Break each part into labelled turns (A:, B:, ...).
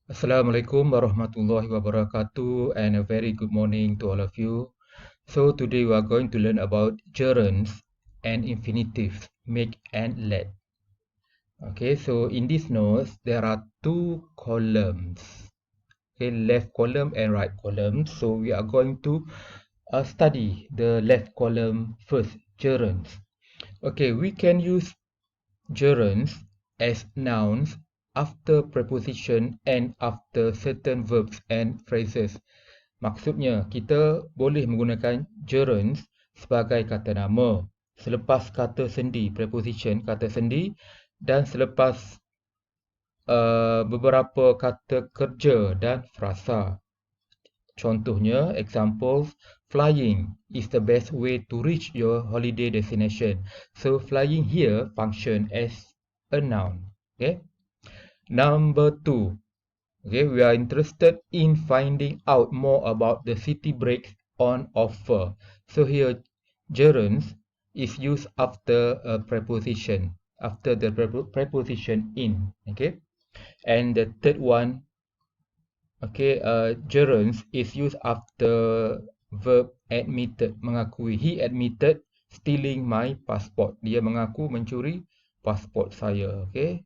A: Assalamualaikum warahmatullahi wabarakatuh and a very good morning to all of you. So today we are going to learn about gerunds and infinitives, make and let. Okay, so in this notes there are two columns. Okay, left column and right column. So we are going to study the left column first, gerunds. Okay, we can use gerunds as nouns after preposition and after certain verbs and phrases. Maksudnya, kita boleh menggunakan gerunds sebagai kata nama selepas kata sendi, preposition kata sendi, dan selepas beberapa kata kerja dan frasa. Contohnya, examples, flying is the best way to reach your holiday destination. So, flying here function as a noun. Okay. Number two. Okay, we are interested in finding out more about the city breaks on offer. So here, gerunds is used after a preposition, after the preposition in. Okay, and the third one, okay, gerunds is used after verb admitted, mengakui. He admitted stealing my passport. Dia mengaku mencuri pasport saya. Okay.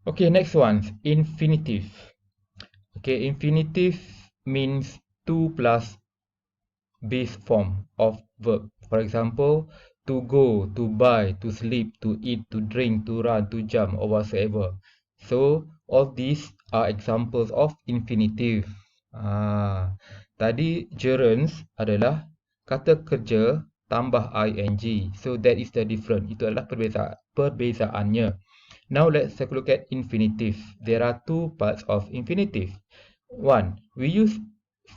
A: Okay, next one, infinitive. Okay, infinitive means to plus base form of verb. For example, to go, to buy, to sleep, to eat, to drink, to run, to jump, or whatsoever. So, all these are examples of infinitive. Tadi gerunds adalah kata kerja tambah ing. So, that is the difference. Itu adalah perbezaannya. Now, let's take a look at infinitive. There are two parts of infinitive. One, we use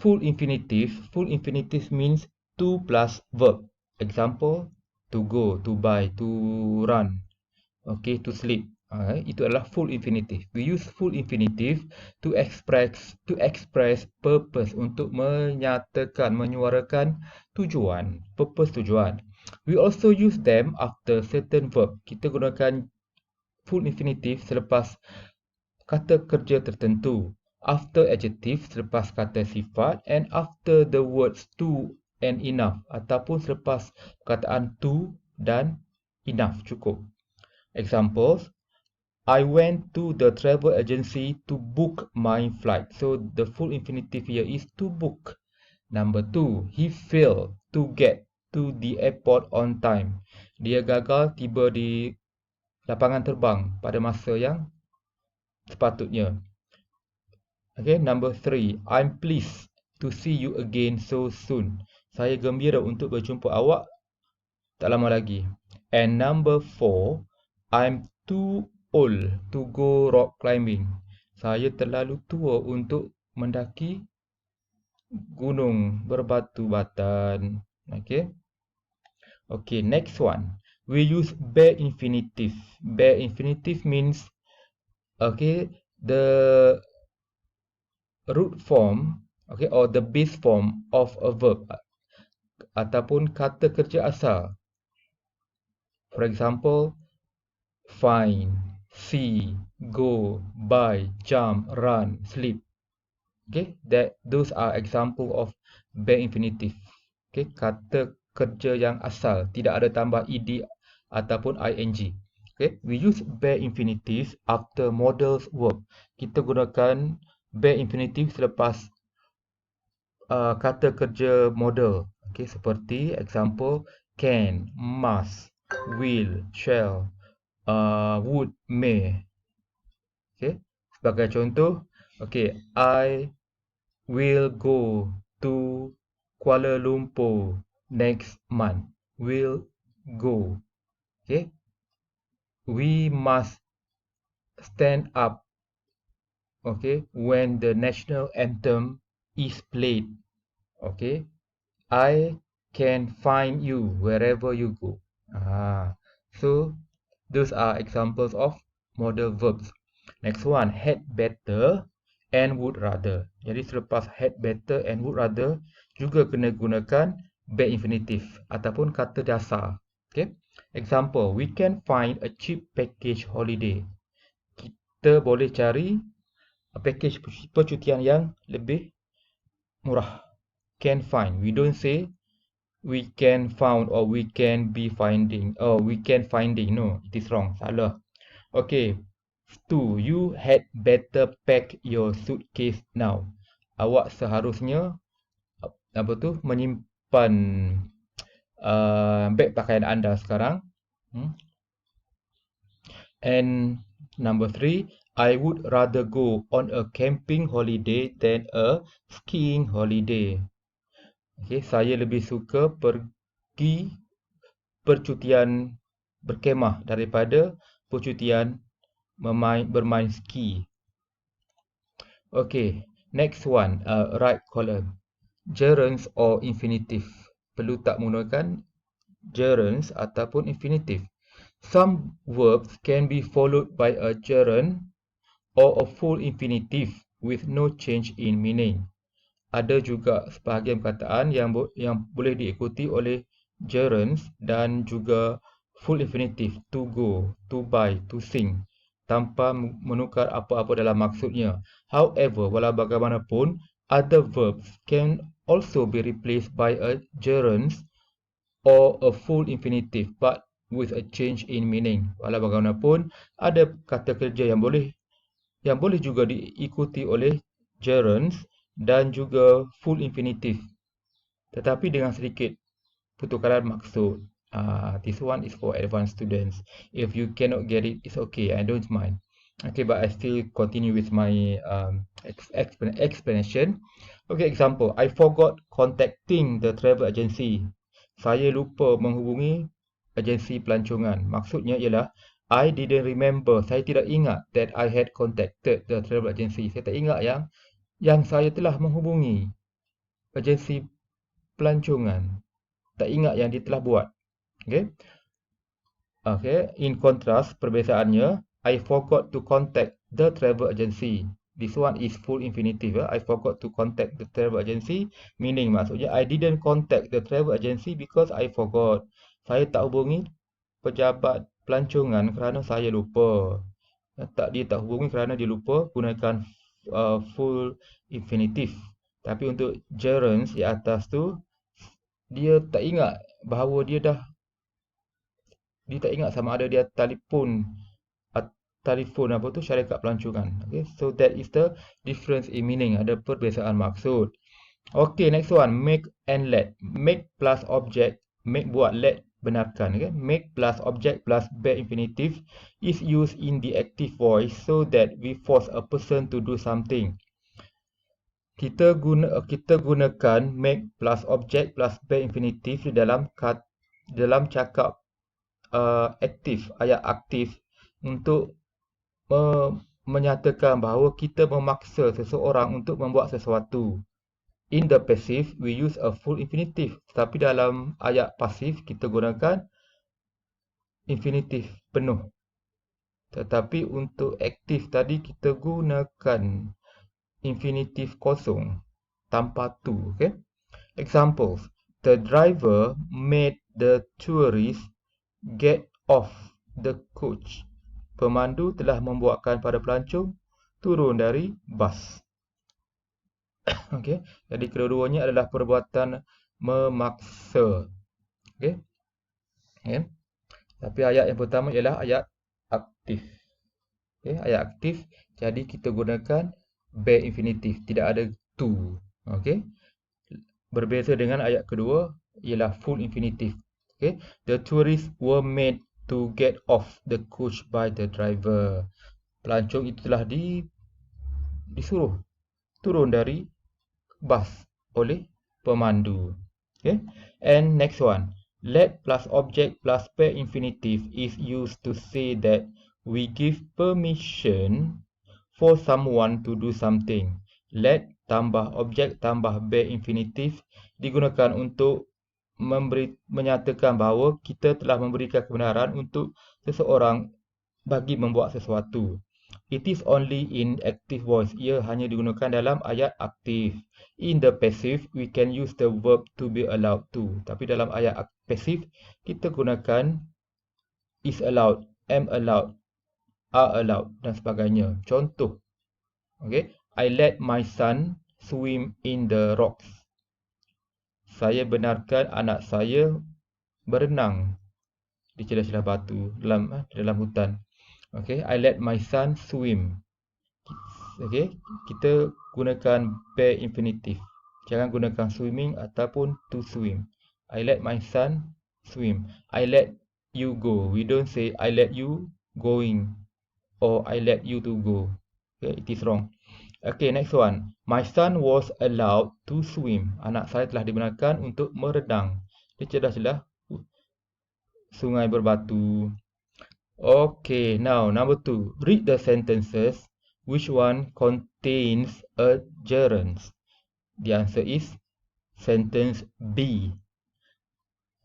A: full infinitive. Full infinitive means to plus verb. Example, to go, to buy, to run, okay, to sleep. Itu adalah full infinitive. We use full infinitive to express purpose, untuk menyatakan, menyuarakan tujuan, purpose tujuan. We also use them after certain verb. Kita gunakan full infinitive selepas kata kerja tertentu, after adjective selepas kata sifat, and after the words to and enough, ataupun selepas perkataan to dan enough, cukup. Examples, I went to the travel agency to book my flight. So the full infinitive here is to book. Number two, he failed to get to the airport on time. Dia gagal tiba di lapangan terbang pada masa yang sepatutnya. Okay, number three, I'm pleased to see you again so soon. Saya gembira untuk berjumpa awak tak lama lagi. And number four, I'm too old to go rock climbing. Saya terlalu tua untuk mendaki gunung berbatu-batan. Okay. Okay, next one. We use bare infinitive. Bare infinitive means, okay, the root form, okay, or the base form of a verb ataupun kata kerja asal. For example, find, see, go, buy, jump, run, sleep. Okay, those are example of bare infinitive. Okay, kata kerja yang asal, tidak ada tambah ed ataupun ing. Okay, we use bare infinitive after modal verb. Kita gunakan bare infinitive selepas kata kerja modal. Okay, seperti example, can, must, will, shall, would, may. Okay, sebagai contoh, okay, I will go to Kuala Lumpur next month. Will go. Okay, we must stand up, okay, when the national anthem is played. Okay, I can find you wherever you go. So those are examples of modal verbs. Next one, had better and would rather. Jadi selepas had better and would rather juga kena gunakan bare infinitive ataupun kata dasar. Okay. Example, we can find a cheap package holiday. Kita boleh cari package percutian yang lebih murah. Can find. We don't say we can found or we can be finding. Oh, we can finding. No, it is wrong. Salah. Okay. 2. You had better pack your suitcase now. Awak seharusnya menyimpan beg pakaian anda sekarang. And number 3, I would rather go on a camping holiday than a skiing holiday. Okay, saya lebih suka pergi percutian berkemah daripada percutian bermain ski. Okay, next one, right column. Gerunds or infinitive. Perlu tak menggunakan gerunds ataupun infinitive. Some verbs can be followed by a gerund or a full infinitive with no change in meaning. Ada juga sebahagian perkataan yang boleh diikuti oleh gerunds dan juga full infinitive, to go, to buy, to sing, tanpa menukar apa-apa dalam maksudnya. However, walau bagaimanapun, other verbs can also be replaced by a gerunds or a full infinitive but with a change in meaning. Walau bagaimanapun, ada kata kerja yang boleh juga diikuti oleh gerunds dan juga full infinitive, tetapi dengan sedikit pertukaran maksud. This one is for advanced students. If you cannot get it, it's okay. I don't mind. Okay, but I still continue with my explanation. Okay, example. I forgot contacting the travel agency. Saya lupa menghubungi agensi pelancongan. Maksudnya ialah I didn't remember. Saya tidak ingat that I had contacted the travel agency. Saya tak ingat yang saya telah menghubungi agensi pelancongan. Tak ingat yang dia telah buat. Okay. Okay. In contrast, perbezaannya, I forgot to contact the travel agency. This one is full infinitive. I forgot to contact the travel agency. Meaning maksudnya, I didn't contact the travel agency because I forgot. Saya tak hubungi pejabat pelancongan kerana saya lupa. Dia tak hubungi kerana dia lupa gunakan full infinitive. Tapi untuk gerunds di atas tu, dia tak ingat bahawa dia tak ingat sama ada dia telefon syarikat pelancongan. Okay, so that is the difference in meaning. Ada perbezaan maksud. Okay, next one, make and let. Make plus object, make buat, let benarkan. Okay, make plus object plus bare infinitive is used in the active voice so that we force a person to do something. Kita gunakan make plus object plus bare infinitive di dalam cakap aktif, ayat aktif untuk menyatakan bahawa kita memaksa seseorang untuk membuat sesuatu. In the passive, we use a full infinitive. Tapi dalam ayat pasif, kita gunakan infinitive penuh. Tetapi untuk aktif tadi, kita gunakan infinitive kosong tanpa to. Okay? Examples. The driver made the tourist get off the coach. Pemandu telah membuatkan para pelancong turun dari bas. Okey, jadi kedua-duanya adalah perbuatan memaksa. Okey. Okay. Tapi ayat yang pertama ialah ayat aktif. Okey, ayat aktif. Jadi kita gunakan bare infinitive, tidak ada to. Okey. Berbeza dengan ayat kedua ialah full infinitive. Okay. The tourists were made to get off the coach by the driver. Pelancong itu telah disuruh turun dari bas oleh pemandu. Okay. And next one. Let plus object plus bare infinitive is used to say that we give permission for someone to do something. Let tambah objek tambah bare infinitive digunakan untuk menyatakan bahawa kita telah memberikan kebenaran untuk seseorang bagi membuat sesuatu. It is only in active voice. Ia hanya digunakan dalam ayat aktif. In the passive, we can use the verb to be allowed to. Tapi dalam ayat passive, kita gunakan is allowed, am allowed, are allowed dan sebagainya. Contoh Okay, I let my son swim in the rocks. Saya benarkan anak saya berenang di celah-celah batu dalam hutan. Okay, I let my son swim. Okay, kita gunakan bare infinitive. Jangan gunakan swimming ataupun to swim. I let my son swim. I let you go. We don't say I let you going or I let you to go. Okay, it is wrong. Okay, next one. My son was allowed to swim. Anak saya telah dibenarkan untuk merenang di celah-celah sungai berbatu. Okay, now number 2. Read the sentences. Which one contains a gerund? The answer is sentence B.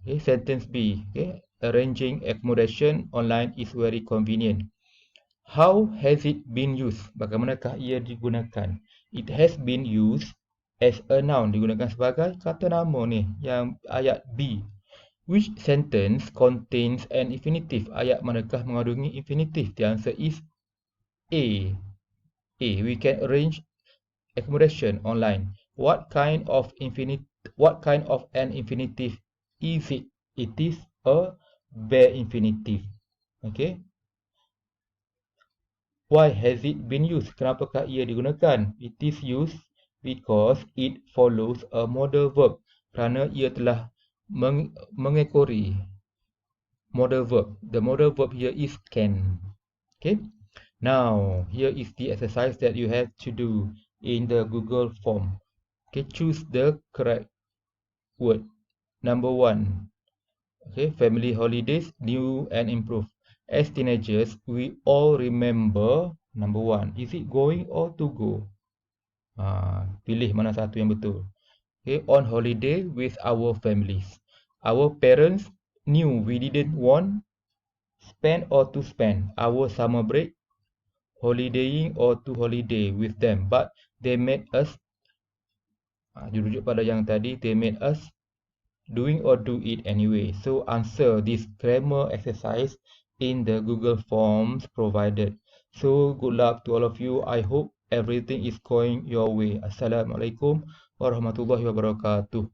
A: Okay, sentence B. Okay, arranging accommodation online is very convenient. How has it been used? Bagaimanakah ia digunakan? It has been used as a noun. Digunakan sebagai kata nama ni, yang ayat B. Which sentence contains an infinitive? Ayat manakah mengandungi infinitive? The answer is A. A. We can arrange accommodation online. What kind of an infinitive is it? It is a bare infinitive. Okay. Why has it been used? Kenapakah ia digunakan? It is used because it follows a modal verb. Kerana ia telah mengekori modal verb. The modal verb here is can. Okay. Now, here is the exercise that you have to do in the Google form. Okay, choose the correct word. Number 1. Okay, family holidays, new and improved. As teenagers, we all remember number 1. Is it going or to go? Pilih mana satu yang betul. Okay, on holiday with our families. Our parents knew we didn't want spend or to spend our summer break holidaying or to holiday with them, but they made us dirujuk pada yang tadi, they made us doing or do it anyway. So answer this grammar exercise in the Google Forms provided. So good luck to all of you. I hope everything is going your way. Assalamualaikum warahmatullahi wabarakatuh.